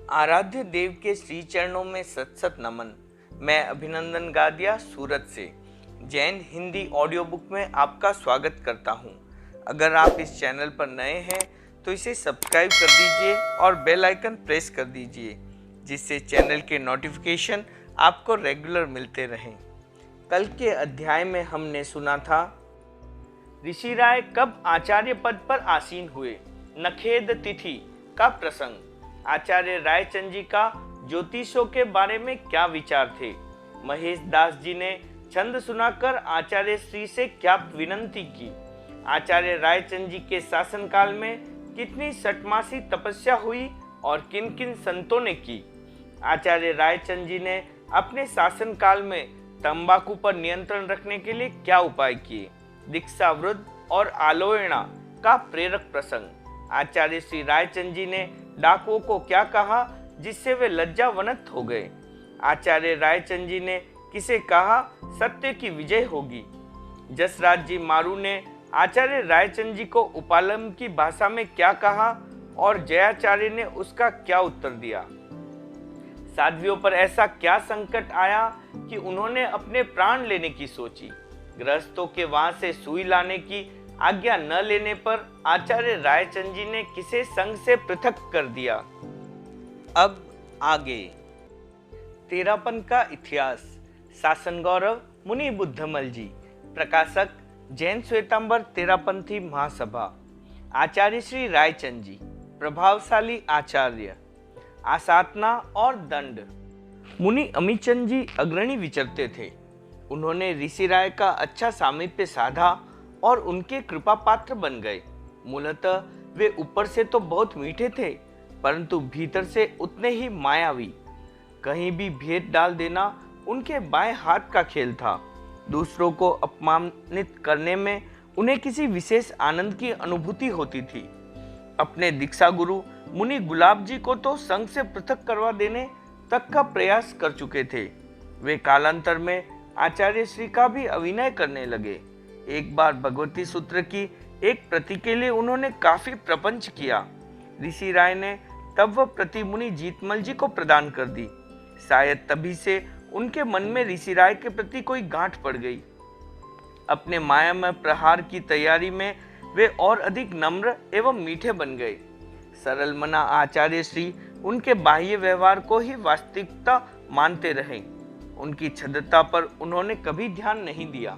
आराध्य देव के श्री चरणों में सत सत नमन। मैं अभिनंदन गादिया सूरत से जैन हिंदी ऑडियो बुक में आपका स्वागत करता हूं। अगर आप इस चैनल पर नए हैं तो इसे सब्सक्राइब कर दीजिए और बेल आइकन प्रेस कर दीजिए, जिससे चैनल के नोटिफिकेशन आपको रेगुलर मिलते रहें। कल के अध्याय में हमने सुना था ऋषि राय कब आचार्य पद पर आसीन हुए, नखेद तिथि का प्रसंग, आचार्य रायचंद जी का ज्योतिषों के बारे में क्या विचार थे, महेश दास जी ने छंद सुनाकर आचार्य श्री से क्या विनंती की, आचार्य रायचंद जी के शासनकाल में कितनी षटमासी तपस्या हुई और किन किन संतों ने की, आचार्य रायचंद जी ने अपने शासनकाल में तंबाकू पर नियंत्रण रखने के लिए क्या उपाय किए, दीक्षा वृद्ध और आलोयना का प्रेरक प्रसंग, आचार्य श्री रायचंद जी ने डाकुओं को क्या कहा जिससे वे लज्जावनत हो गए, आचार्य रायचंद जी ने किसे कहा सत्य की विजय होगी, जसराज जी मारू ने आचार्य रायचंद जी को उपालम की भाषा में क्या कहा और जयाचार्य ने उसका क्या उत्तर दिया। साध्वियों पर ऐसा क्या संकट आया कि उन्होंने अपने प्राण लेने की सोची, गृहस्थों के वहां से सुई लाने की आज्ञा न लेने पर आचार्य रायचंद जी ने किसे संघ से पृथक कर दिया। अब आगे तेरापन का इतिहास, शासन गौरव मुनि बुद्धमल जी, प्रकाशक जैन श्वेतांबर तेरापंथी महासभा, आचार्य श्री रायचंद जी, प्रभावशाली आचार्य, आसातना और दंड। मुनि अमीचंद जी अग्रणी विचरते थे। उन्होंने ऋषि राय का अच्छा सामीप्य साधा और उनके कृपा पात्र बन गए। मूलतः वे ऊपर से तो बहुत मीठे थे, परंतु भीतर से उतने ही मायावी। कहीं भी भेद डाल देना उनके बाएं हाथ का खेल था। दूसरों को अपमानित करने में उन्हें किसी विशेष आनंद की अनुभूति होती थी। अपने दीक्षा गुरु मुनि गुलाब जी को तो संघ से पृथक करवा देने तक का प्रयास कर चुके थे। वे कालांतर में आचार्य श्री का भी अभिनय करने लगे। एक बार भगवती सूत्र की एक प्रति के लिए उन्होंने काफी प्रपंच किया। ऋषि राय ने तब वह प्रति मुनि जीतमल जी को प्रदान कर दी। शायद तभी से उनके मन में ऋषि राय के प्रति कोई गांठ पड़ गई। अपने माया में प्रहार की तैयारी में वे और अधिक नम्र एवं मीठे बन गए। सरल मना आचार्य श्री उनके बाह्य व्यवहार को ही वास्तविकता मानते रहे। उनकी छदता पर उन्होंने कभी ध्यान नहीं दिया।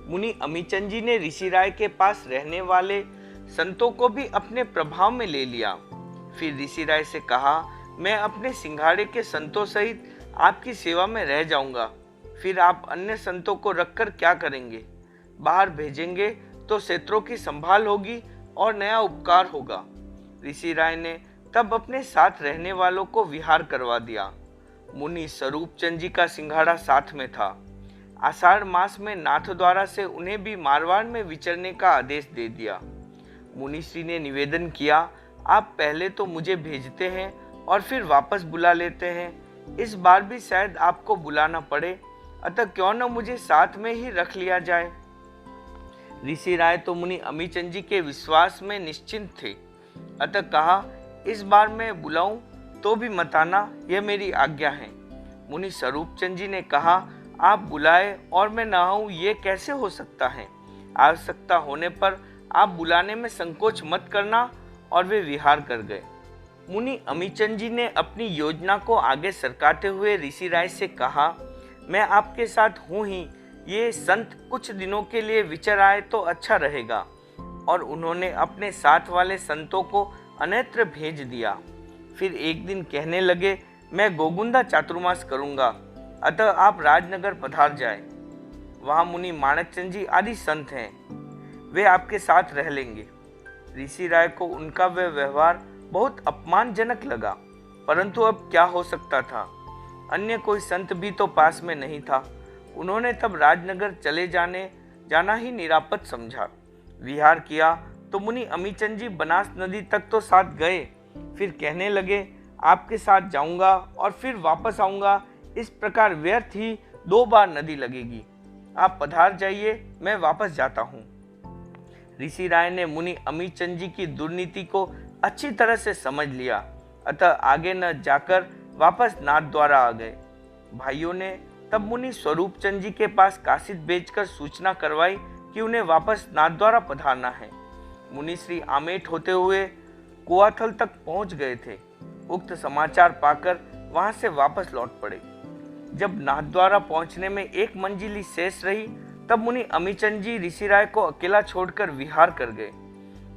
मुनि अमीचंद जी ने ऋषि राय के पास रहने वाले संतों को भी अपने प्रभाव में ले लिया। फिर ऋषि राय से कहा, मैं अपने सिंघाड़े के संतों सहित आपकी सेवा में रह जाऊंगा। फिर आप अन्य संतों को रखकर क्या करेंगे? बाहर भेजेंगे तो क्षेत्रों की संभाल होगी और नया उपकार होगा। ऋषि राय ने तब अपने साथ रहने वालों को विहार करवा दिया। मुनि स्वरूप चंद जी का सिंघाड़ा साथ में था। आषाढ़ मास में नाथ द्वारा से उन्हें भी मारवाड़ में विचरने का आदेश दे दिया। मुनि श्री ने निवेदन किया, आप पहले तो मुझे भेजते हैं और फिर वापस बुला लेते हैं। इस बार भी शायद आपको बुलाना पड़े, अतः क्यों न मुझे साथ में ही रख लिया जाए। ऋषि राय तो मुनि अमीचंद जी के विश्वास में निश्चिंत थे, अतः कहा, इस बार मैं बुलाऊं तो भी मत आना, यह मेरी आज्ञा है। मुनि स्वरूपचंद जी ने कहा, आप बुलाए और मैं न आऊं, ये कैसे हो सकता है? आवश्यकता होने पर आप बुलाने में संकोच मत करना। और वे विहार कर गए। मुनि अमीचंद जी ने अपनी योजना को आगे सरकाते हुए ऋषि राय से कहा, मैं आपके साथ हूँ ही, ये संत कुछ दिनों के लिए विचर आए तो अच्छा रहेगा। और उन्होंने अपने साथ वाले संतों को अन्यत्र भेज दिया। फिर एक दिन कहने लगे, मैं गोगुंदा चातुर्मास करूंगा, अतः आप राजनगर पधार जाए। वहां मुनि माणकचंद जी आदि संत हैं, वे आपके साथ रह लेंगे। ऋषि राय को उनका वह व्यवहार बहुत अपमानजनक लगा, परंतु अब क्या हो सकता था? अन्य कोई संत भी तो पास में नहीं था। उन्होंने तब राजनगर चले जाना ही निरापद समझा। विहार किया तो मुनि अमीचंद जी बनास नदी तक तो साथ गए। फिर कहने लगे, आपके साथ जाऊंगा और फिर वापस आऊंगा, इस प्रकार व्यर्थ ही 2 बार नदी लगेगी। आप पधार जाइए, मैं वापस जाता हूँ। ऋषि राय ने मुनि अमीचंद जी की दुर्नीति को अच्छी तरह से समझ लिया, अतः आगे न जाकर वापस नाथद्वारा आ गए। भाइयों ने तब मुनि स्वरूप चंद जी के पास कासिद भेजकर सूचना करवाई कि उन्हें वापस नाथद्वारा पधारना है। मुनि श्री आमेट होते हुए कुआथल तक पहुंच गए थे। उक्त समाचार पाकर वहां से वापस लौट पड़े। जब नाथद्वारा पहुंचने में एक मंजिली शेष रही, तब मुनि अमीचंद जी ऋषि राय को अकेला छोड़कर विहार कर गए।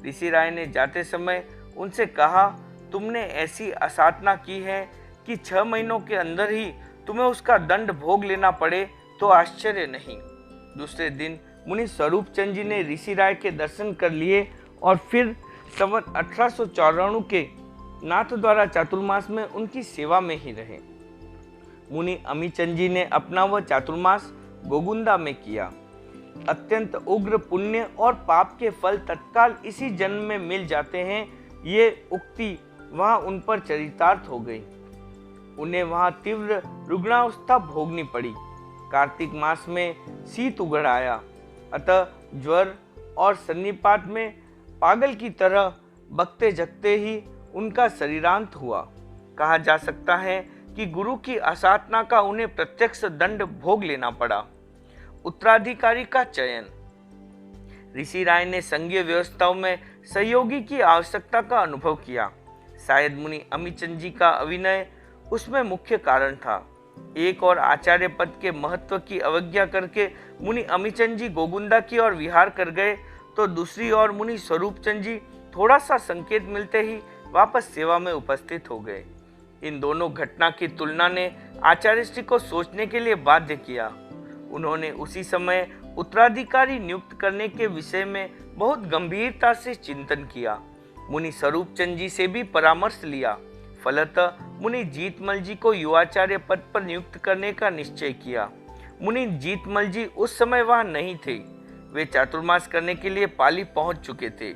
ऋषि राय ने जाते समय उनसे कहा, तुमने ऐसी असाधना की है कि 6 महीनों के अंदर ही तुम्हें उसका दंड भोग लेना पड़े तो आश्चर्य नहीं। दूसरे दिन मुनि स्वरूप चंद जी ने ऋषि राय के दर्शन कर लिए और फिर संवत 1894 के नाथद्वारा चातुर्मास में उनकी सेवा में ही रहे। मुनि अमीचंद जी ने अपना वह चातुर्मास गोगुंदा में किया। अत्यंत उग्र पुण्य और पाप के फल तत्काल इसी जन्म में मिल जाते हैं, ये उक्ति वहां उन पर चरितार्थ हो गई। उन्हें वहां तीव्र रुग्णावस्था भोगनी पड़ी। कार्तिक मास में शीत उगड़ आया, अतः ज्वर और सन्निपात में पागल की तरह बकते जगते ही उनका शरीरांत हुआ। कहा जा सकता है कि गुरु की असाधना का उन्हें प्रत्यक्ष दंड भोग लेना पड़ा। उत्तराधिकारी का चयन। ऋषि राय ने संघीय व्यवस्थाओं में सहयोगी की आवश्यकता का अनुभव किया। शायद मुनि अमीचंद जी का अभिनय उसमें मुख्य कारण था। एक और आचार्य पद के महत्व की अवज्ञा करके मुनि अमीचंद जी गोगुंदा की ओर विहार कर गए, तो दूसरी ओर मुनि स्वरूप चंद जी थोड़ा सा संकेत मिलते ही वापस सेवा में उपस्थित हो गए। इन दोनों घटना की तुलना ने आचार्य श्री को सोचने के लिए बाध्य किया। उन्होंने उसी समय उत्तराधिकारी नियुक्त करने के विषय में बहुत गंभीरता से चिंतन किया। मुनि स्वरूप चंद जी से भी परामर्श लिया। फलतः मुनि जीतमल जी को युवाचार्य पद पर नियुक्त करने का निश्चय किया। मुनि जीतमल जी उस समय वहां नहीं थे। वे चातुर्मास करने के लिए पाली पहुंच चुके थे।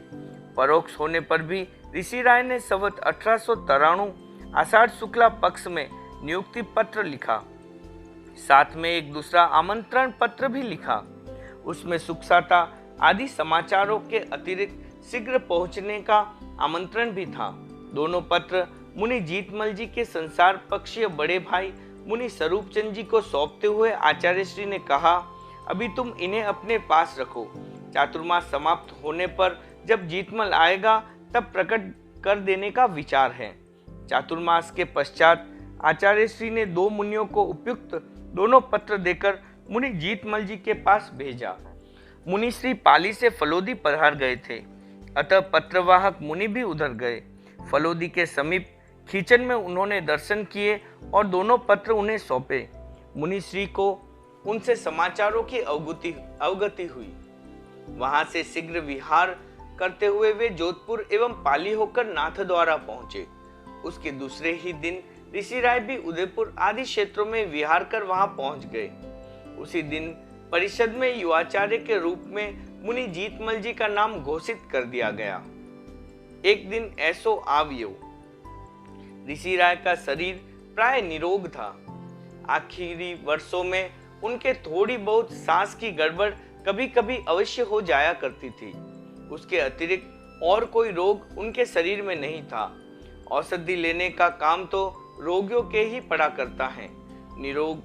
परोक्ष होने पर भी ऋषि राय ने संवत 1893 आषाढ़ शुक्ला पक्ष में नियुक्ति पत्र लिखा। साथ में एक दूसरा आमंत्रण पत्र भी लिखा। उसमें सुखसाता आदि समाचारों के अतिरिक्त शीघ्र पहुंचने का आमंत्रण भी था। दोनों पत्र मुनि जीतमल जी के संसार पक्षीय बड़े भाई मुनि स्वरूप चंद जी को सौंपते हुए आचार्य श्री ने कहा, अभी तुम इन्हें अपने पास रखो। चातुर्मास समाप्त होने पर जब जीतमल आएगा तब प्रकट कर देने का विचार है। चातुर्मास के पश्चात आचार्य श्री ने 2 मुनियों को उपयुक्त दोनों पत्र देकर मुनि जीतमल जी के पास भेजा। मुनि श्री पाली से फलोदी पधार गए थे, अतः पत्रवाहक मुनि भी उधर गए। फलोदी के समीप खींचन में उन्होंने दर्शन किए और दोनों पत्र उन्हें सौंपे। मुनि श्री को उनसे समाचारों की अवगति हुई। वहां से शीघ्र विहार करते हुए वे जोधपुर एवं पाली होकर नाथद्वारा पहुंचे। उसके दूसरे ही दिन ऋषि राय भी उदयपुर आदि क्षेत्रों में विहार कर वहां पहुंच गए। उसी दिन परिषद में युवाचार्य के रूप में मुनि जीतमल जी का नाम घोषित कर दिया गया। एक दिन ऐसो आवियो। ऋषि राय का शरीर प्राय निरोग था। आखिरी वर्षों में उनके थोड़ी बहुत सांस की गड़बड़ कभी कभी अवश्य हो जाया करती थी। उसके अतिरिक्त और कोई रोग उनके शरीर में नहीं था। औषधि लेने का काम तो रोगियों के ही पड़ा करता है। निरोग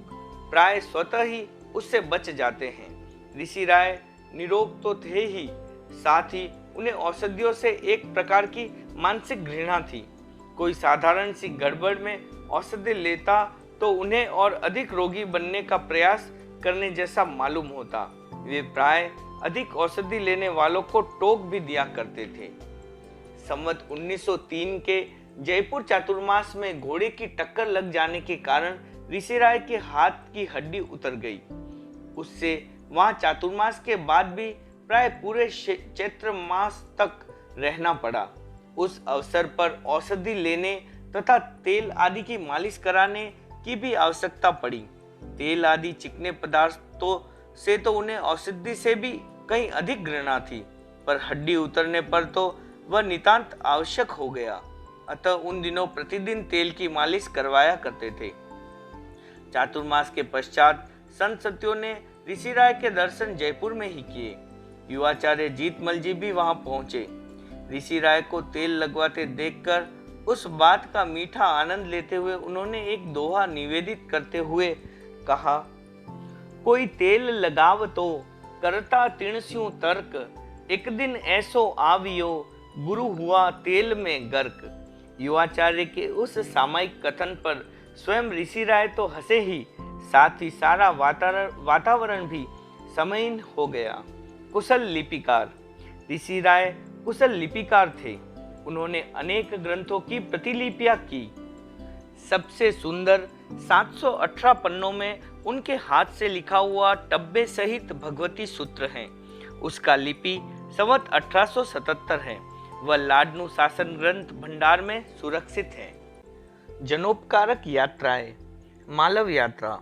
प्राय स्वतः ही उससे बच जाते हैं। ऋषि राय निरोग तो थे ही, साथ ही उन्हें औषधियों से एक प्रकार की मानसिक घृणा थी। कोई साधारण सी गड़बड़ में औषधि लेता तो उन्हें और अधिक रोगी बनने का प्रयास करने जैसा मालूम होता। वे प्राय अधिक औषधि लेने वालों को टोक भी दिया करते थे। संवत 1903 के जयपुर चातुर्मास में घोड़े की टक्कर लग जाने के कारण ऋषि राय के हाथ की हड्डी उतर गई। उससे वहां चातुर्मास के बाद भी प्राय पूरे चैत्र मास तक रहना पड़ा। उस अवसर पर औषधि लेने तथा तेल आदि की मालिश कराने की भी आवश्यकता पड़ी। तेल आदि चिकने पदार्थों से तो उन्हें औषधि से भी कहीं अधिक घृणा थी, पर हड्डी उतरने पर तो वह नितांत आवश्यक हो गया। अतः उन दिनों प्रतिदिन तेल की मालिश करवाया करते थे। चातुर्मास के पश्चात संत सत्यों ने ऋषि राय के दर्शन जयपुर में ही किए। युवाचार्य जीतमल जी भी वहां पहुंचे। ऋषि राय को तेल लगवाते देखकर उस बात का मीठा आनंद लेते हुए उन्होंने एक दोहा निवेदित करते हुए कहा, कोई तेल लगाव तो करता तिणस्यु तर्क, एक दिन ऐसो आवियो गुरु हुआ तेल में गर्क। युवाचार्य के उस सामायिक कथन पर स्वयं ऋषि राय तो हंसे ही, साथ ही सारा वातावरण भी समयहीन हो गया। कुशल लिपिकार। ऋषि राय कुशल लिपिकार थे। उन्होंने अनेक ग्रंथों की प्रतिलिपियां की। सबसे सुंदर 718 पन्नों में उनके हाथ से लिखा हुआ टब्बे सहित भगवती सूत्र हैं। उसका लिपि संवत 1877 है। वह लाडनू शासन ग्रंथ भंडार में सुरक्षित है। जनोपकारक यात्राएं। मालव यात्रा।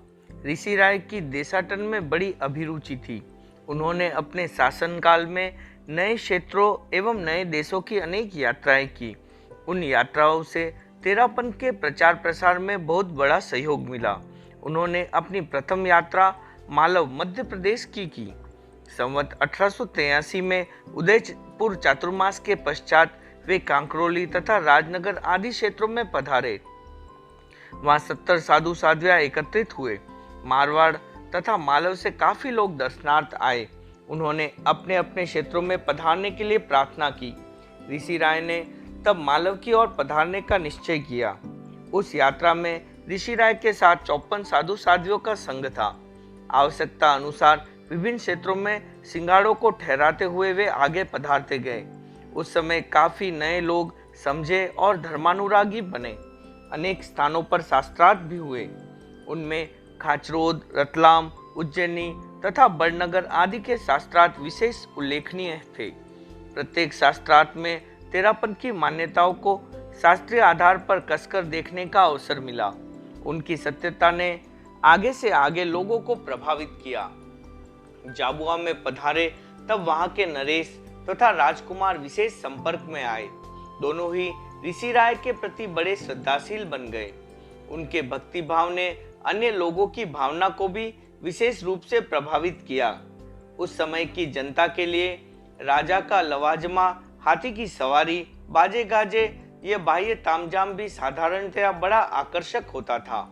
ऋषि राय की देशाटन में बड़ी अभिरुचि थी। उन्होंने अपने शासनकाल में नए क्षेत्रों एवं नए देशों की अनेक यात्राएं की। उन यात्राओं से तेरापंथ के प्रचार प्रसार में बहुत बड़ा सहयोग मिला। उन्होंने अपनी प्रथम यात्रा मालव मध्य प्रदेश की। संवत 1883 में उदयपुर चातुर्मास के पश्चात वे कांकरोली तथा राजनगर आदि क्षेत्रों में पधारे। वहां 70 साधु साध्वियां एकत्रित हुए। मारवाड़ तथा मालव से काफी लोग दर्शनार्थ आए। उन्होंने अपने अपने क्षेत्रों में पधारने के लिए प्रार्थना की। ऋषि राय ने तब मालव की ओर पधारने का निश्चय किया। उस यात्रा में ऋषि राय के साथ 54 साधु साध्वियों का संग था। आवश्यकता अनुसार विभिन्न क्षेत्रों में सिंगाड़ों को ठहराते हुए वे आगे पधारते गए। उस समय काफी नए लोग समझे और धर्मानुरागी बने। अनेक स्थानों पर शास्त्रार्थ भी हुए। उनमें खाचरोद, रतलाम, उज्जैनी तथा बड़नगर आदि के शास्त्रार्थ विशेष उल्लेखनीय थे। प्रत्येक शास्त्रार्थ में तेरापंथ की मान्यताओं को शास्त्रीय आधार पर कसकर देखने का अवसर मिला। उनकी सत्यता ने आगे से आगे लोगों को प्रभावित किया। जाबुआ में पधारे तब वहां के नरेश तथा राजकुमार विशेष संपर्क में आए। दोनों ही ऋषि राय के प्रति बड़े श्रद्धाशील बन गए। उनके भक्ति भाव ने अन्य लोगों की भावना को भी विशेष रूप से प्रभावित किया। उस समय की जनता के लिए राजा का लवाजमा, हाथी की सवारी, बाजे गाजे, ये बाह्य तामझाम भी साधारणतया बड़ा आकर्षक होता था।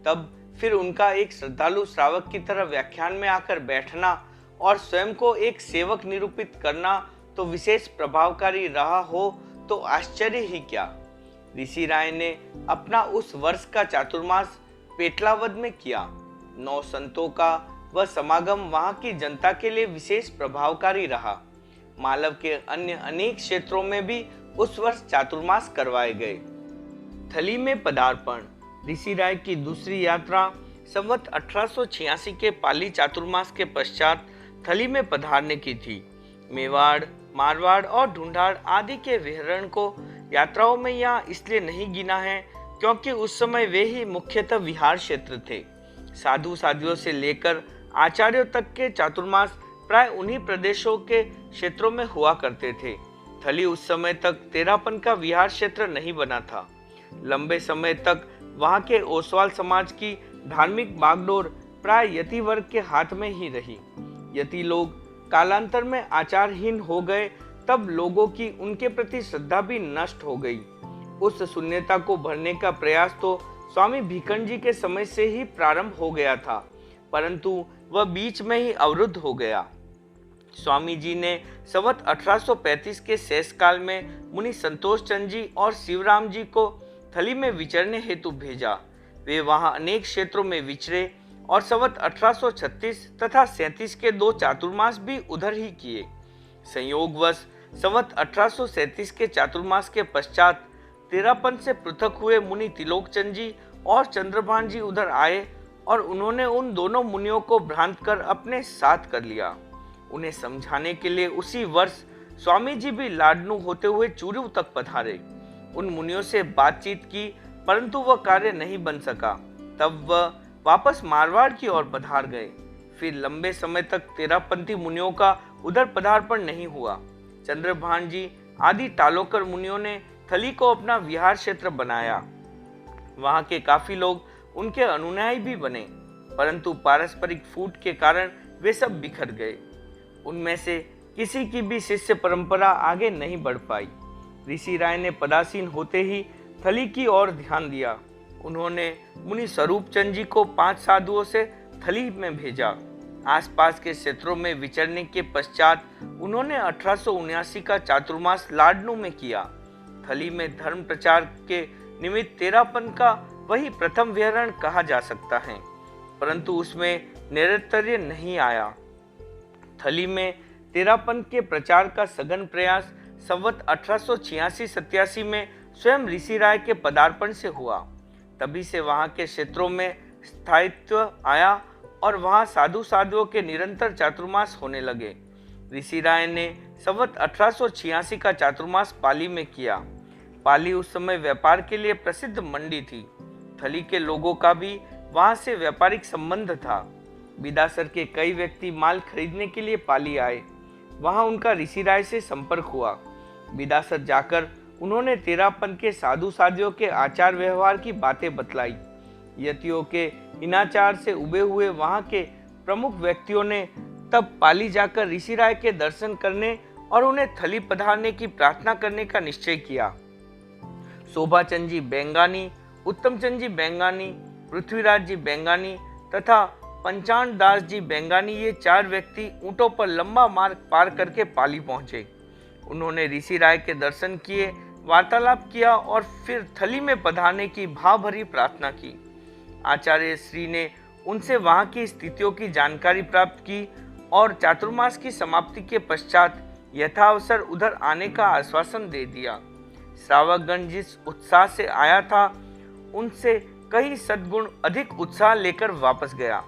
तब फिर उनका एक श्रद्धालु श्रावक की तरह व्याख्यान में आकर बैठना और स्वयं को एक सेवक निरूपित करना तो विशेष प्रभावकारी रहा हो तो आश्चर्य ही क्या। ऋषि राय ने अपना उस वर्ष का चातुर्मास पेटलावद में किया। 9 संतों का वह समागम वहां की जनता के लिए विशेष प्रभावकारी रहा। मालव के अन्य अनेक क्षेत्रों में भी उस वर्ष चातुर्मास करवाए गए। थली में पदार्पण। ऋषि राय की दूसरी यात्रा संवत 1886 के पाली चातुर्मास के पश्चात थली में पधारने की थी। मेवाड़, मारवाड़ और ढूंढाड़ आदि के विहरण को यात्राओं में यहाँ इसलिए नहीं गिना है क्योंकि उस समय वे ही मुख्यतः विहार क्षेत्र थे। साधु साध्वियों से लेकर आचार्यों तक के चातुर्मास प्राय उन्हीं प्रदेशों के क्षेत्रों में हुआ करते थे। थली उस समय तक तेरापंथ का विहार क्षेत्र नहीं बना था। लंबे समय तक वहां के ओसवाल समाज की धार्मिक बागडोर प्राय यति वर्ग के हाथ में ही रही। यति लोग कालांतर में आचारहीन हो गए, तब लोगों की उनके प्रति श्रद्धा भी नष्ट हो गई। उस शून्यता को भरने का प्रयास तो स्वामी भीखंड जी के समय से ही प्रारंभ हो गया था, परंतु वह बीच में ही अवरुद्ध हो गया। स्वामी जी ने संवत 1835 के शेष काल में मुनि संतोष चंद जी और शिवराम जी को थली में विचरने हेतु भेजा। वे वहां अनेक क्षेत्रों में विचरे और संवत 1836 तथा 37 के 2 चातुर्मास भी उधर ही किए। संयोगवश संवत 1837 के चातुर्मास के पश्चात तेरापंथ से पृथक हुए मुनि तिलोकचंद जी और चंद्रभान जी उधर आए और उन्होंने उन दोनों मुनियों को भ्रांत कर अपने साथ कर लिया। उन्हें समझाने के लिए उसी वर्ष स्वामी जी भी लाडनू होते हुए चूरू तक पधारे। उन मुनियों से बातचीत की, परंतु वह कार्य नहीं बन सका। तब वह वापस मारवाड़ की ओर पधार गए। फिर लंबे समय तक तेरापंथी मुनियों का उधर पधारपण नहीं हुआ। चंद्रभान जी आदि टालोकर मुनियों ने थली को अपना विहार क्षेत्र बनाया। वहां के काफी लोग उनके अनुयायी भी बने, परंतु पारस्परिक फूट के कारण वे सब बिखर गए। उनमें से किसी की भी शिष्य परंपरा आगे नहीं बढ़ पाई। ऋषि राय ने पदासीन होते ही थली की ओर ध्यान दिया। उन्होंने मुनि स्वरूप चंद जी को 5 साधुओं से थली में भेजा। आसपास के क्षेत्रों में विचरने के पश्चात उन्होंने 1879 का चातुर्मास लाडनू में किया। थली में धर्म प्रचार के निमित्त तेरापन का वही प्रथम विहरण कहा जा सकता है, परंतु उसमें नैरंतर्य नहीं आया। थली में तेरापन के प्रचार का सघन प्रयास संवत 1886-87 में स्वयं ऋषि राय के पदार्पण से हुआ। तभी से वहां के क्षेत्रों में स्थायित्व आया और वहां साधु साधुओं के निरंतर चातुर्मास होने लगे। ऋषि राय ने संवत 1886 का चातुर्मास पाली में किया। पाली उस समय व्यापार के लिए प्रसिद्ध मंडी थी। थली के लोगों का भी वहां से व्यापारिक संबंध था। बिदासर के कई व्यक्ति माल खरीदने के लिए पाली आए। वहां उनका ऋषि राय से संपर्क हुआ। बिदासर जाकर उन्होंने तेरापन के साधु साधियों के आचार व्यवहार की बातें बतलाई। यतियों के इनाचार से उबे हुए वहां के प्रमुख व्यक्तियों ने तब पाली जाकर ऋषि राय के दर्शन करने और उन्हें थली पधारने की प्रार्थना करने का निश्चय किया। शोभाचंद जी बेंगानी, उत्तमचंद जी बेंगानी, पृथ्वीराज जी बेंगानी तथा पंचाण दास जी बेंगानी, ये 4 व्यक्ति ऊंटों पर लंबा मार्ग पार करके पाली पहुंचे। उन्होंने ऋषि राय के दर्शन किए, वार्तालाप किया और फिर थली में पधारने की भावभरी प्रार्थना की। आचार्य श्री ने उनसे वहां की स्थितियों की जानकारी प्राप्त की और चातुर्मास की समाप्ति के पश्चात यथावसर उधर आने का आश्वासन दे दिया। श्रावकगण जिस उत्साह से आया था, उनसे कई सद्गुण अधिक उत्साह लेकर वापस गया।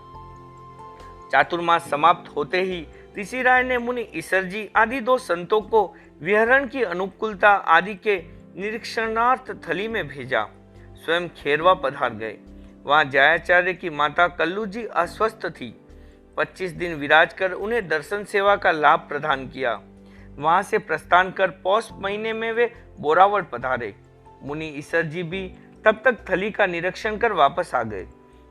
चातुर्मास समाप्त होते ही ऋषि राय ने मुनि ईसर जी आदि 2 संतों को विहरण की अनुकूलता आदि के निरीक्षणार्थ थली में भेजा। स्वयं खेरवा पधार गए। वहां जयाचार्य की माता कल्लू जी अस्वस्थ थी। 25 दिन विराज कर उन्हें दर्शन सेवा का लाभ प्रदान किया। वहां से प्रस्थान कर पौष महीने में वे बोरावड़ पधारे। मुनि ईसर जी भी तब तक थली का निरीक्षण कर वापस आ गए।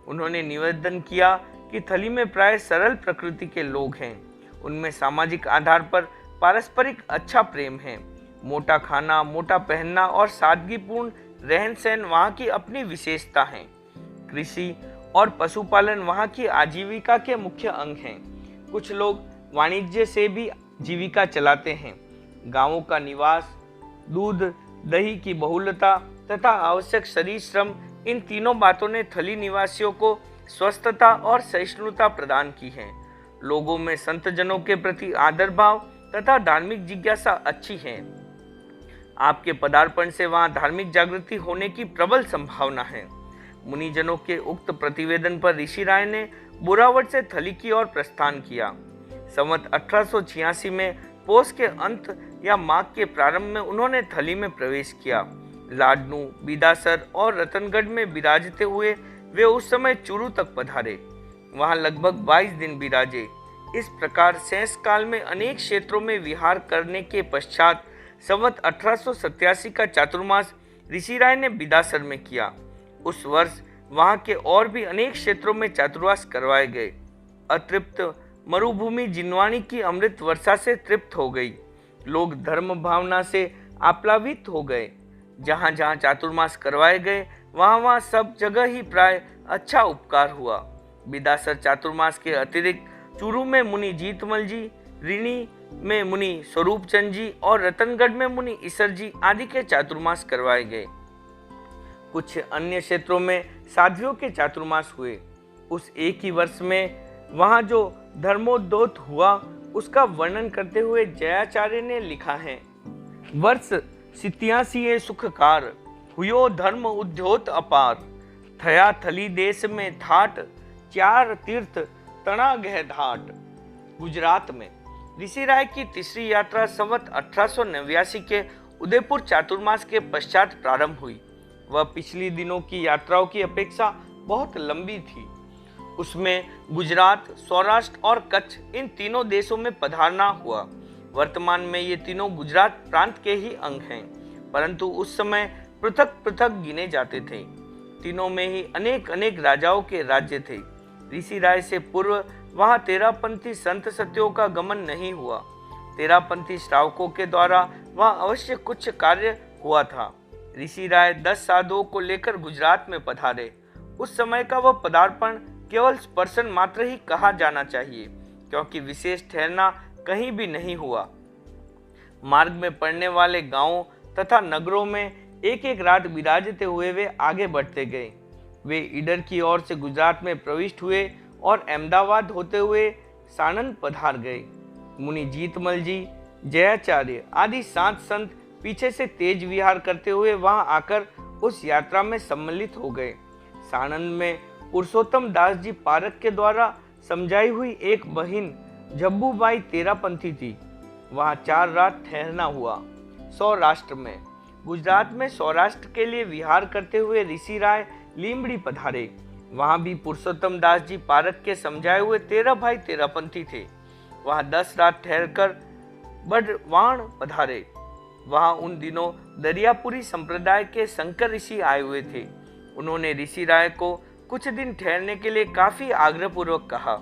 उन्होंने निवेदन किया कि थली में प्राय सरल प्रकृति के लोग हैं। उनमें सामाजिक आधार पर पारस्परिक अच्छा प्रेम है। मोटा खाना, मोटा पहनना और सादगीपूर्ण रहन सहन वहाँ की अपनी विशेषता है। कृषि और पशुपालन वहाँ की आजीविका के मुख्य अंग हैं। कुछ लोग वाणिज्य से भी जीविका चलाते हैं। गांवों का निवास, दूध दही की बहुलता तथा आवश्यक शरीर श्रम, इन तीनों बातों ने थली निवासियों को स्वस्थता और सहिष्णुता प्रदान की है। लोगों में संत जनों के प्रति आदर भाव तथा धार्मिक जिज्ञासा अच्छी है। आपके पदार्पण से वहां धार्मिक जागृति होने की प्रबल संभावना है। मुनिजनों के उक्त प्रतिवेदन पर ऋषि राय ने बोरावट से थली की ओर प्रस्थान किया। संवत 1886 में पोष के अंत या माघ के प्रारंभ में उन्होंने थली में प्रवेश किया। लाडनू, बिदासर और रतनगढ़ में विराजते हुए वे उस समय चूरू तक पधारे। वहां लगभग 22 दिन विराजे। इस प्रकार शेष काल में अनेक क्षेत्रों में विहार करने के पश्चात संवत 1887 का चातुर्मास ऋषि राय ने बिदासर में किया। उस वर्ष वहां के और भी अनेक क्षेत्रों में चातुर्मास करवाए गए। अतृप्त मरुभूमि जिनवानी की अमृत वर्षा से तृप्त हो गई। लोग धर्म भावना से आप्लावित हो गए। जहां जहां चातुर्मास करवाए गए वहां सब जगह ही प्राय अच्छा उपकार हुआ। बिदासर चातुर्मास के अतिरिक्त चूरू में मुनि जीतमल जी, ऋणी में मुनि स्वरूप चंद जी और रतनगढ़ में मुनि ईसर जी आदि के चातुर्मास करवाए गए। कुछ अन्य क्षेत्रों में साध्वियों के चातुर्मास हुए। उस एक ही वर्ष में वहां जो धर्मोद्योत हुआ उसका वर्णन करते हुए जयाचार्य ने लिखा है। वर्ष 87 सुखकार हुयो धर्म उद्योत अपार, थया थली देश में थाट 4 तीर्थ तना गह धाट। गुजरात में ऋषि राय की तीसरी यात्रा संवत 1889 के उदयपुर चातुर्मास के पश्चात प्रारंभ हुई। वह पिछली दिनों की यात्राओं की अपेक्षा बहुत लंबी थी। उसमें गुजरात, सौराष्ट्र और कच्छ इन तीनों देशों में पधारना हुआ। वर्तमान में ये तीनों गुजरात प्रांत के ही अंग हैं, परंतु उस समय पृथक पृथक गिने जाते थे। तीनों में ही अनेक अनेक राजाओं के राज्य थे। ऋषि राय से पूर्व वहां तेरापंथी संत सत्यों का गमन नहीं हुआ। तेरापंथी श्रावकों के द्वारा वहां अवश्य कुछ कार्य हुआ था। ऋषि राय 10 साधुओं को लेकर गुजरात में पधारे। उस समय का वह पदार्पण केवल स्पर्शन मात्र ही कहा जाना चाहिए, क्योंकि विशेष ठहरना कहीं भी नहीं हुआ। मार्ग में पड़ने वाले गांवों तथा नगरों में एक एक रात विराजते हुए वे आगे बढ़ते गए। वे ईडर की ओर से गुजरात में प्रविष्ट हुए और अहमदाबाद होते हुए सानंद पधार गए। मुनि जीतमल जी, जयाचार्य आदि 7 संत पीछे से तेज विहार करते हुए वहां आकर उस यात्रा में सम्मिलित हो गए। सानंद में पुरुषोत्तम दास जी पारक के द्वारा समझाई हुई एक बहिन जब्बूबाई तेरापंथी थी। वहां 4 रात ठहरना हुआ। सौराष्ट्र में गुजरात में सौराष्ट्र के लिए विहार करते हुए ऋषि राय लीमड़ी पधारे। वहां भी पुरुषोत्तम दास जी पारक के समझाए हुए 13 भाई तेरापंथी थे। वहां 10 रात ठहरकर बड़वाण पधारे। वहां उन दिनों दरियापुरी संप्रदाय के शंकर ऋषि आए हुए थे। उन्होंने ऋषि राय को कुछ दिन ठहरने के लिए काफी आग्रहपूर्वक कहा,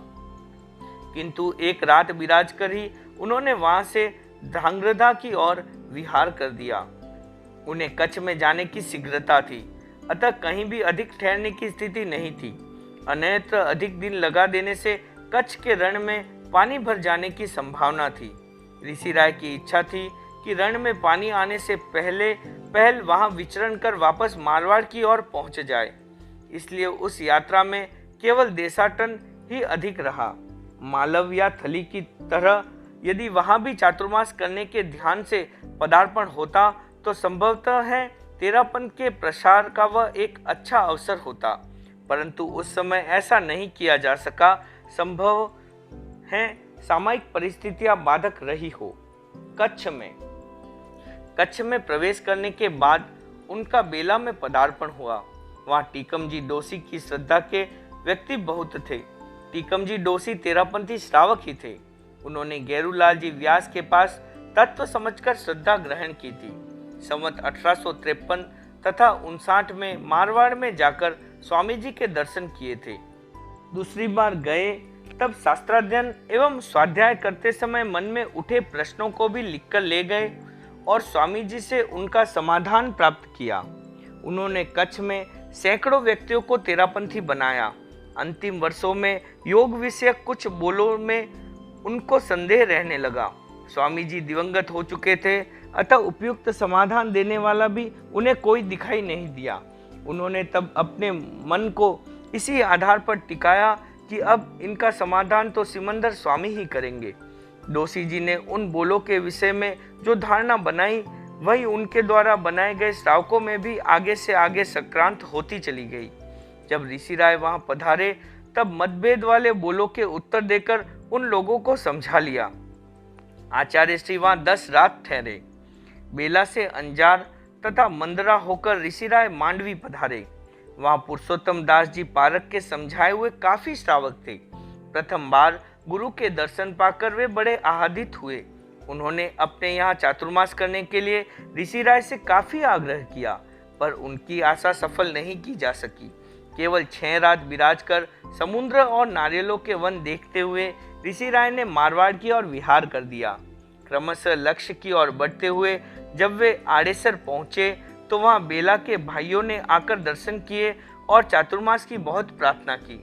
किंतु एक रात विराज कर ही उन्होंने वहां से ध्रांगध्रा की ओर विहार कर दिया। उन्हें कच्छ में जाने की शीघ्रता थी, अतः कहीं भी अधिक ठहरने की स्थिति नहीं थी। अन्यत्र अधिक दिन लगा देने से कच्छ के रण में पानी भर जाने की संभावना थी। ऋषि राय की इच्छा थी कि रण में पानी आने से पहल वहां विचरण कर वापस मारवाड़ की ओर पहुंच जाए। इसलिए उस यात्रा में केवल देशाटन ही अधिक रहा। मालव या थली की तरह यदि वहां भी चातुर्मास करने के ध्यान से पदार्पण होता तो संभवतः है तेरापंथ के प्रसार का वह एक अच्छा अवसर होता, परंतु उस समय ऐसा नहीं किया जा सका। संभव है सामायिक परिस्थितियां बाधक रही हो। कच्छ में प्रवेश करने के बाद उनका बेला में पदार्पण हुआ। वहां टीकम जी डोसी की श्रद्धा के व्यक्ति बहुत थे। टीकम जी डोसी तेरापंथी श्रावक ही थे। उन्होंने गेरूलाल जी व्यास के पास तत्व समझकर श्रद्धा ग्रहण की थी। संवत 1853 तथा 59 में मारवाड़ में जाकर स्वामी जी के दर्शन किए थे। दूसरी बार गए तब शास्त्राध्ययन एवं स्वाध्याय करते समय मन में उठे प्रश्नों को भी लिखकर ले गए और स्वामी जी से उनका समाधान प्राप्त किया। उन्होंने कच्छ में सैकड़ों व्यक्तियों को तेरापंथी बनाया। अंतिम वर्षों में योग विषयक कुछ बोलों में उनको संदेह रहने लगा। स्वामी जी दिवंगत हो चुके थे, अतः उपयुक्त समाधान देने वाला भी उन्हें कोई दिखाई नहीं दिया। उन्होंने तब अपने मन को इसी आधार पर टिकाया कि अब इनका समाधान तो सिमंदर स्वामी ही करेंगे। डोसी जी ने उन बोलों के विषय में जो धारणा बनाई, वही उनके द्वारा बनाए गए श्रावकों में भी आगे से आगे संक्रांत होती चली गई। जब ऋषि राय वहां पधारे तब मतभेद वाले बोलों के उत्तर देकर उन लोगों को समझा लिया। आचार्य श्री वहां 10 रात ठहरे। बेला से अंजार तथा मंदरा होकर ऋषि राय मांडवी पधारे। वहां पुरुषोत्तम दास जी पारक के समझाए हुए काफी श्रावक थे। प्रथम बार गुरु के दर्शन पाकर वे बड़े आह्लादित हुए। उन्होंने अपने यहाँ चातुर्मास करने के लिए ऋषि राय से काफी आग्रह किया, पर उनकी आशा सफल नहीं की जा सकी। केवल 6 रात विराज कर समुद्र और नारियलों के वन देखते हुए ऋषि राय ने मारवाड़ की ओर विहार कर दिया। क्रमशः लक्ष्य की ओर बढ़ते हुए जब वे आड़ेसर पहुंचे तो वहां बेला के भाइयों ने आकर दर्शन किए और चातुर्मास की बहुत प्रार्थना की।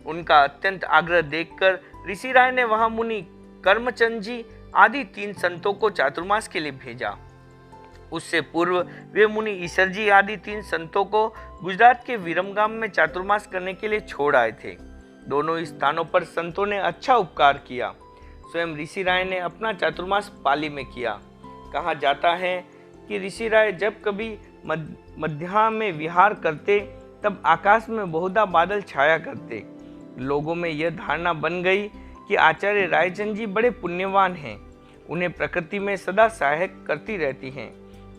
उनका अत्यंत आग्रह देखकर ऋषि राय ने वहां मुनि कर्मचंद जी आदि 3 संतों को चातुर्मास के लिए भेजा। उससे पूर्व वे मुनि ईसर जी आदि 3 संतों को गुजरात के विरमगाम में चातुर्मास करने के लिए छोड़ आए थे। दोनों ही स्थानों पर संतों ने अच्छा उपकार किया। स्वयं ऋषि राय ने अपना चातुर्मास पाली में किया। कहा जाता है कि ऋषि राय जब कभी मध्याह्न में विहार करते तब आकाश में बहुधा बादल छाया करते। लोगों में यह धारणा बन गई कि आचार्य रायचंद जी बड़े पुण्यवान हैं, उन्हें प्रकृति में सदा सहायक करती रहती हैं।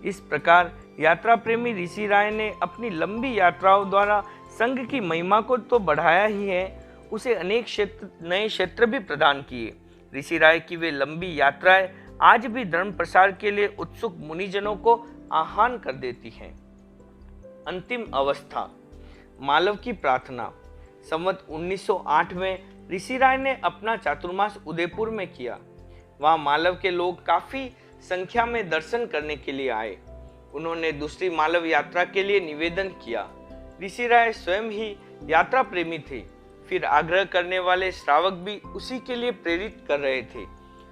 इस प्रकार यात्रा प्रेमी ऋषि राय ने अपनी लंबी यात्राओं द्वारा संघ की महिमा को तो बढ़ाया ही है, उसे अनेक नए क्षेत्र भी प्रदान किए। ऋषि राय की वे लंबी यात्राएं आज भी धर्म प्रसार के लिए उत्सुक मुनिजनों को आह्वान कर देती हैं। अंतिम अवस्था, मालव की प्रार्थना। संवत 1908 में ऋषि राय ने अपना चातुर्मास उदयपुर में किया। वहां मालव के लोग काफी संख्या में दर्शन करने के लिए आए। उन्होंने दूसरी मालव यात्रा के लिए निवेदन किया। ऋषि राय स्वयं ही यात्रा प्रेमी थे, फिर आग्रह करने वाले श्रावक भी उसी के लिए प्रेरित कर रहे थे।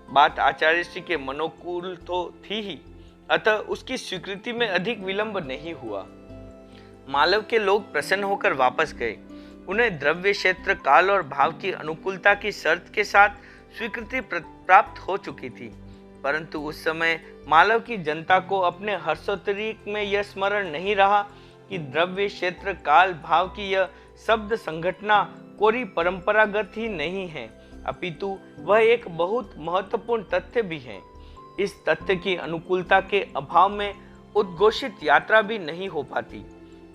बात आचार्य श्री के मनोकूल तो थी ही, अतः उसकी स्वीकृति में अधिक विलंब नहीं हुआ। मालव के लोग प्रसन्न होकर वापस गए। उन्हें द्रव्य, क्षेत्र, काल और भाव की अनुकूलता की शर्त के साथ स्वीकृति प्राप्त हो चुकी थी, परंतु उस समय मालव की जनता को अपने हर्षोत्तरीक में यह स्मरण नहीं रहा कि द्रव्य, क्षेत्र, काल, भाव की यह शब्द संघटना कोरी परंपरागत ही नहीं है, अपितु वह एक बहुत महत्वपूर्ण तथ्य भी है। इस तथ्य की अनुकूलता के अभाव में उद्घोषित यात्रा भी नहीं हो पाती।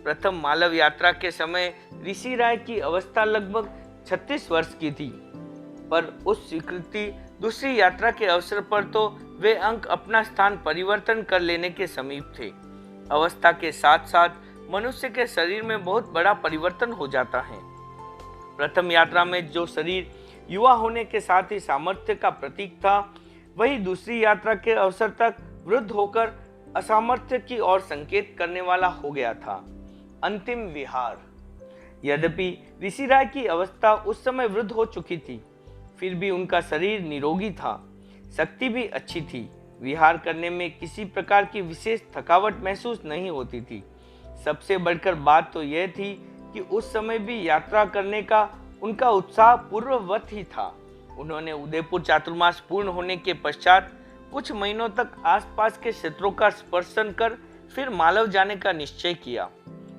प्रथम मालव यात्रा के समय ऋषि राय की अवस्था लगभग 36 वर्ष की थी, पर उस स्वीकृति दूसरी यात्रा के अवसर पर तो वे अंक अपना स्थान परिवर्तन कर लेने के समीप थे। अवस्था के साथ साथ मनुष्य के शरीर में बहुत बड़ा परिवर्तन हो जाता है। प्रथम यात्रा में जो शरीर युवा होने के साथ ही सामर्थ्य का प्रतीक था, वही दूसरी यात्रा के अवसर तक वृद्ध होकर असामर्थ्य की ओर संकेत करने वाला हो गया था। अंतिम विहार। यद्यपि ऋषि राय की अवस्था उस समय वृद्ध हो चुकी थी, फिर भी उनका शरीर निरोगी था, शक्ति भी अच्छी थी। विहार करने में किसी प्रकार की विशेष थकावट महसूस नहीं होती थी। सबसे बढ़कर बात तो यह थी कि उस समय भी यात्रा करने का उनका उत्साह पूर्ववत ही था। उन्होंने उदयपुर चातुर्मास पूर्ण होने के पश्चात कुछ महीनों तक आसपास के क्षेत्रों का स्पर्शन कर फिर मालव जाने का निश्चय किया।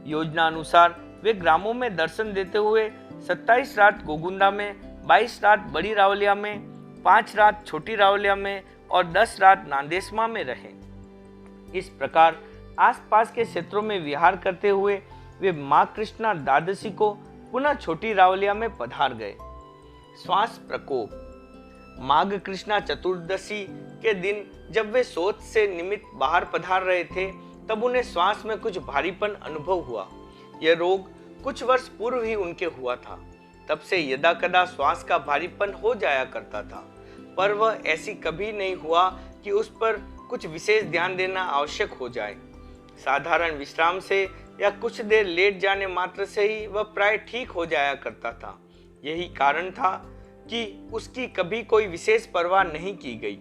योजना अनुसार वे ग्रामों में दर्शन देते हुए 27 रात गोगुंदा में, 22 रात बड़ी रावलिया में, 5 रात छोटी रावलिया में और 10 रात नांदेसमा में रहे। इस प्रकार आसपास के क्षेत्रों में विहार करते हुए वे माँ कृष्णा द्वादशी को पुनः छोटी रावलिया में पधार गए। श्वास प्रकोप। माघ कृष्णा चतुर्दशी के दिन जब वे शौच से निमित्त बाहर पधार रहे थे, तब उन्हें श्वास में कुछ भारीपन अनुभव हुआ। यह रोग कुछ वर्ष पूर्व ही उनके हुआ था। तब से यदा कदा श्वास का भारीपन हो जाया करता था, पर वह ऐसी कभी नहीं हुआ कि उस पर कुछ विशेष ध्यान देना आवश्यक हो जाए। साधारण विश्राम से या कुछ देर लेट जाने मात्र से ही वह प्राय ठीक हो जाया करता था। यही कारण था कि उसकी कभी कोई विशेष परवाह नहीं की गई।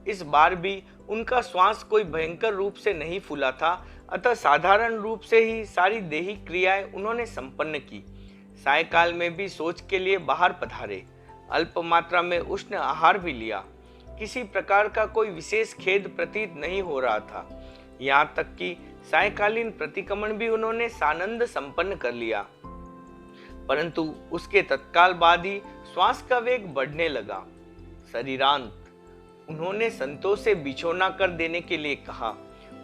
इस बार भी उनका श्वास कोई भयंकर रूप से नहीं फूला था, अतः साधारण रूप से ही सारी देही क्रियाएं उन्होंने संपन्न की। सायकाल में भी शौच के लिए बाहर पधारे। अल्प मात्रा में उष्ण आहार भी लिया। किसी प्रकार का कोई विशेष खेद प्रतीत नहीं हो रहा था। यहाँ तक कि सायकालीन प्रतिक्रमण भी उन्होंने सानंद संपन्न कर लिया, परंतु उसके तत्काल बाद ही श्वास का वेग बढ़ने लगा। शरीरांत। उन्होंने संतों से बिछौना कर देने के लिए कहा।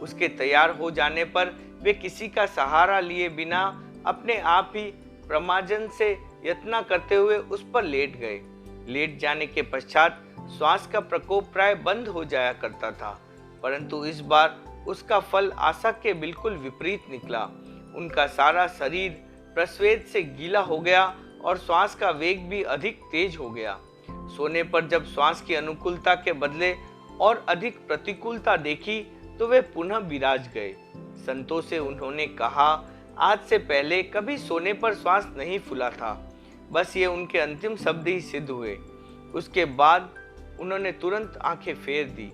उसके तैयार हो जाने पर वे किसी का सहारा लिए बिना अपने आप ही प्रमाजन से यत्न करते हुए उस पर लेट गए। लेट जाने के पश्चात श्वास का प्रकोप प्राय बंद हो जाया करता था, परंतु इस बार उसका फल आशा के बिल्कुल विपरीत निकला। उनका सारा शरीर प्रस्वेद से गीला हो गया और श्वास का वेग भी अधिक तेज हो गया। सोने पर जब श्वास की अनुकूलता के बदले और अधिक प्रतिकूलता देखी तो वे पुनः विराज गए। संतों से उन्होंने कहा, आज से पहले कभी सोने पर श्वास नहीं फूला था। बस ये उनके अंतिम शब्द ही सिद्ध हुए। उसके बाद उन्होंने तुरंत आंखें फेर दी।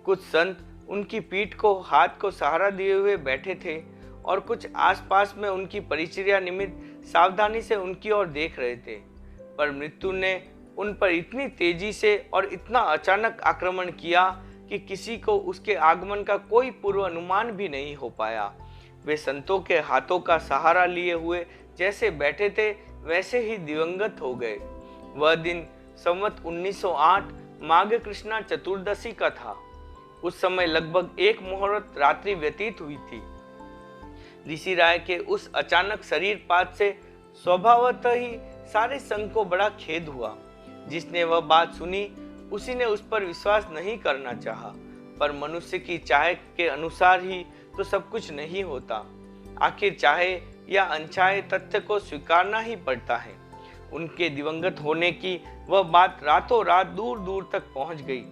कुछ संत उनकी पीठ को हाथ को सहारा दिए हुए बैठे थे और कुछ आसपास में उनकी परिचर्या निमित्त सावधानी से उनकी ओर देख रहे थे, पर मृत्यु ने उन पर इतनी तेजी से और इतना अचानक आक्रमण किया कि किसी को उसके आगमन का कोई पूर्व अनुमान भी नहीं हो पाया। वे संतों के हाथों का सहारा लिए हुए जैसे बैठे थे वैसे ही दिवंगत हो गए। वह दिन संवत 1908 माघ कृष्णा चतुर्दशी का था। उस समय लगभग 1 मुहूर्त रात्रि व्यतीत हुई थी। ऋषि राय के उस अचानक शरीरपात से स्वभावतः ही सारे संघ को बड़ा खेद हुआ। जिसने वह बात सुनी उसी ने उस पर विश्वास नहीं करना चाहा, पर मनुष्य की चाह के अनुसार ही तो सब कुछ नहीं होता। आखिर चाहे या अनचाहे तथ्य को स्वीकारना ही पड़ता है। उनके दिवंगत होने की वह बात रातों रात दूर दूर तक पहुंच गई।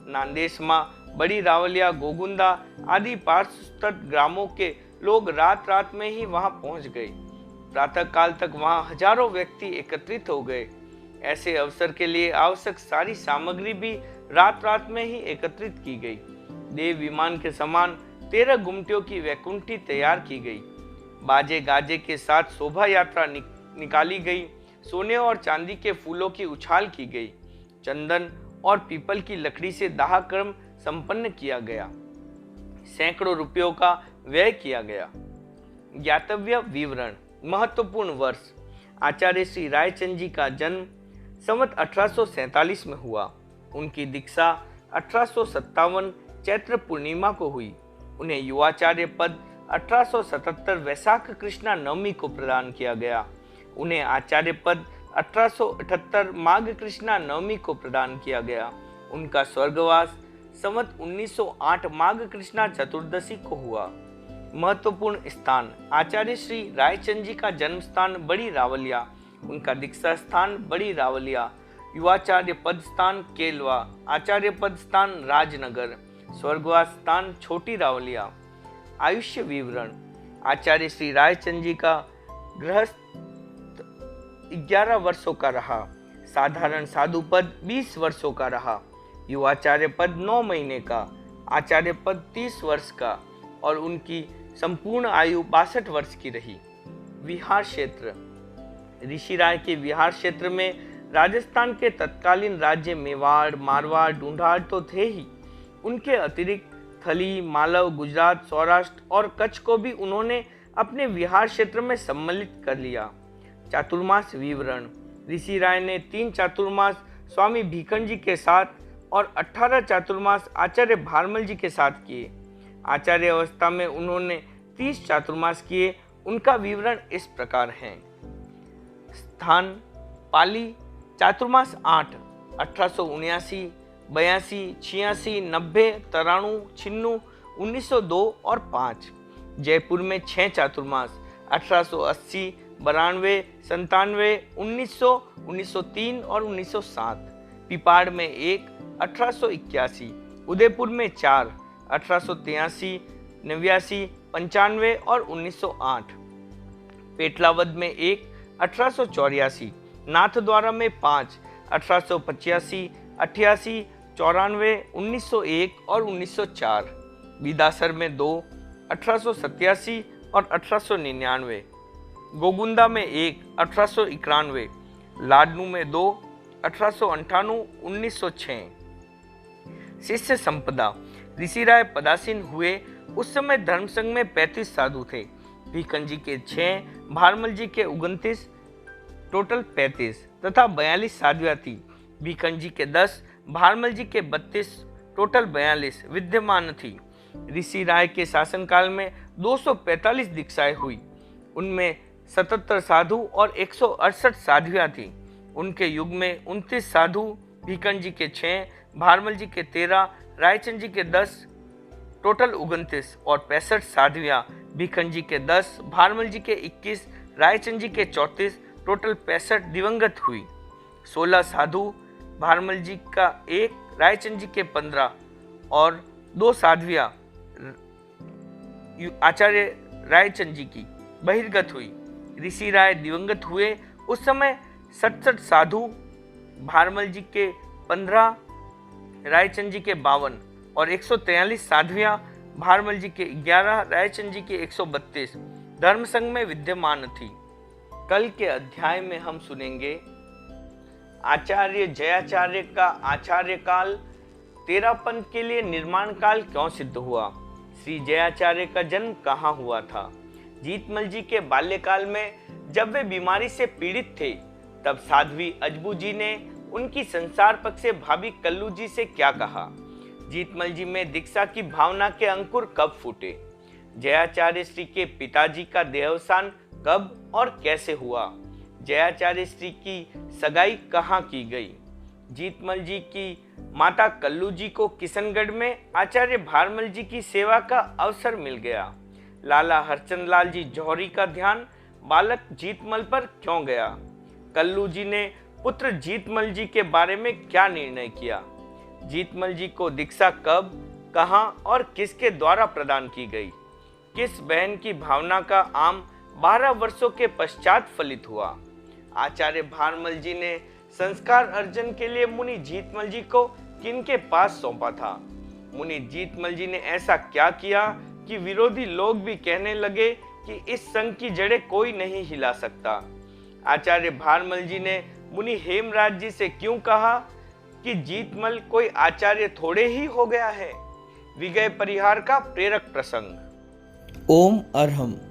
नांदेसमा बड़ी रावलिया, गोगुंदा आदि पार्श्वस्थ ग्रामों के लोग रात रात में ही वहां पहुंच गए। प्रातः काल तक वहां हजारों व्यक्ति एकत्रित हो गए। ऐसे अवसर के लिए आवश्यक सारी सामग्री भी रात रात में ही एकत्रित की गई। देव विमान के समान 13 गुमटियों की वैकुंठी तैयार की गई। बाजे गाजे के साथ शोभा यात्रा निकाली गई। सोने और चांदी के फूलों की उछाल की गई। चंदन और पीपल की लकड़ी से दाह कर्म संपन्न किया गया। सैकड़ों रुपयों का व्यय किया गया। ज्ञातव्य विवरण। महत्वपूर्ण वर्ष। आचार्य श्री रायचंद जी का जन्म संवत 1847 में हुआ। उनकी दीक्षा 1857 चैत्र पूर्णिमा को हुई। उन्हें युवाचार्य पद 1877 वैशाख कृष्णा नवमी को प्रदान किया गया। उन्हें आचार्य पद 1878 माघ कृष्णा नवमी को प्रदान किया गया। उनका स्वर्गवास संवत 1908 माघ कृष्णा चतुर्दशी को हुआ। महत्वपूर्ण स्थान। आचार्य श्री रायचंद जी का जन्म स्थान बड़ी रावलिया, उनका दीक्षा स्थान बड़ी रावलिया, युवाचार्य पद स्थान केलवा, आचार्य पद स्थान राजनगर, स्वर्गवास स्थान छोटी रावलिया। आयुष्य विवरण। आचार्य श्री रायचंद जी का गृहस्थ 11 वर्षों का रहा। साधारण साधु पद 20 वर्षों का रहा। युवाचार्य पद 9 महीने का, आचार्य पद 30 वर्ष का और उनकी संपूर्ण आयु 62 वर्ष की रही। विहार क्षेत्र। ऋषि राय के विहार क्षेत्र में राजस्थान के तत्कालीन राज्य मेवाड़, मारवाड़, ढूंढाड़ तो थे ही, उनके अतिरिक्त थली, मालव, गुजरात, सौराष्ट्र और कच्छ को भी उन्होंने अपने विहार क्षेत्र में सम्मिलित कर लिया। चातुर्मास विवरण। ऋषि राय ने 3 चातुर्मास स्वामी भीखंड जी के साथ और 18 चातुर्मास आचार्य भारमल जी के साथ किए। आचार्य अवस्था में उन्होंने 30 चातुर्मास किए। उनका विवरण इस प्रकार है। स्थान पाली चातुर्मास 8 1879, 82, 86, 90, 93, 96, 1902 और 5। जयपुर में 6 चातुर्मास 1880, 92, 97, 1900, 1903 और 1907। पिपाड़ में 1 1881, उदयपुर में 4 1883, 89, 95 और 1908। पेटलावद में 1 1884, नाथद्वारा में 5 1885, 88, 94, 1901 और 1904। विदासर में 2 1887 और 1899। गोगुंदा में 1 1891, लाडनू में 2 1898, 1906। शिष्य संपदा। ऋषि राय पदासीन हुए उस समय धर्मसंघ में 35 साधु थे। भीखंड जी के 6, भारमल जी के 29, टोटल 35 तथा 42 साध्वियाँ थी। भीखंड जी के 10, भारमल जी के 32, टोटल 42 विद्यमान थी। ऋषि राय के शासनकाल में 245 दीक्षाएं हुई। उनमें 77 साधु और 168 साध्वियाँ थी। उनके युग में 29 साधु, भीखंड जी के 6, भारमल जी के 13, रायचंद जी के 10, टोटल 29 और 65 साध्वियाँ, भीखंड जी के 10, भारमल जी के 21, रायचंद जी के 34, टोटल 65 दिवंगत हुई। 16 साधु, भारमल जी का 1, रायचंद जी के 15 और 2 साध्वियाँ आचार्य रायचंद जी की बहिर्गत हुई। ऋषि राय दिवंगत हुए उस समय 67 साधु, भारमल जी के 15, रायचंद जी के 52 और 143 साध्वियाँ, भारमल जी के 11, रायचंद जी के 132 धर्मसंघ में विद्यमान थी। कल के अध्याय में हम सुनेंगे आचार्य जयाचार्य का आचार्य काल, 13 पंथ के लिए निर्माण काल क्यों सिद्ध हुआ, श्री जयाचार्य का जन्म कहाँ हुआ था। जीतमल जी के बाल्यकाल में जब वे बीमारी से पीड़ित थे तब साध्वी अजबू जी ने उनकी संसार पक्ष से भाभी कल्लू जी से क्या कहा। जीतमल जी में दीक्षा की भावना के अंकुर कब फूटे। जयाचार्य श्री के पिताजी का देहावसान कब और कैसे हुआ। जयाचार्य श्री की सगाई कहाँ की गई। जीतमल जी की माता कल्लू जी को किशनगढ़ में आचार्य भारमल जी की सेवा का अवसर मिल गया। लाला हरचंद लाल जी जौहरी का ध्यान बालक जीतमल पर क्यों गया। कल्लू जी ने पुत्र जीतमल जी के बारे में क्या निर्णय किया। जीतमल जी को दीक्षा कब कहाँ और किसके द्वारा प्रदान की गई? किस बहन की भावना का आम 12 वर्षों के पश्चात फलित हुआ? आचार्य भारमल जी ने संस्कार अर्जन के लिए मुनि जीतमल जी को किनके पास सौंपा था? मुनि जीतमल जी ने ऐसा क्या किया कि विरोधी लोग भी कहने लगे कि इस संघ की जड़ें कोई नहीं हिला सकता? आचार्य भारमल जी ने मुनि हेमराज जी से क्यों कहा कि जीतमल कोई आचार्य थोड़े ही हो गया है? विजय परिहार का प्रेरक प्रसंग। ओम अरहम।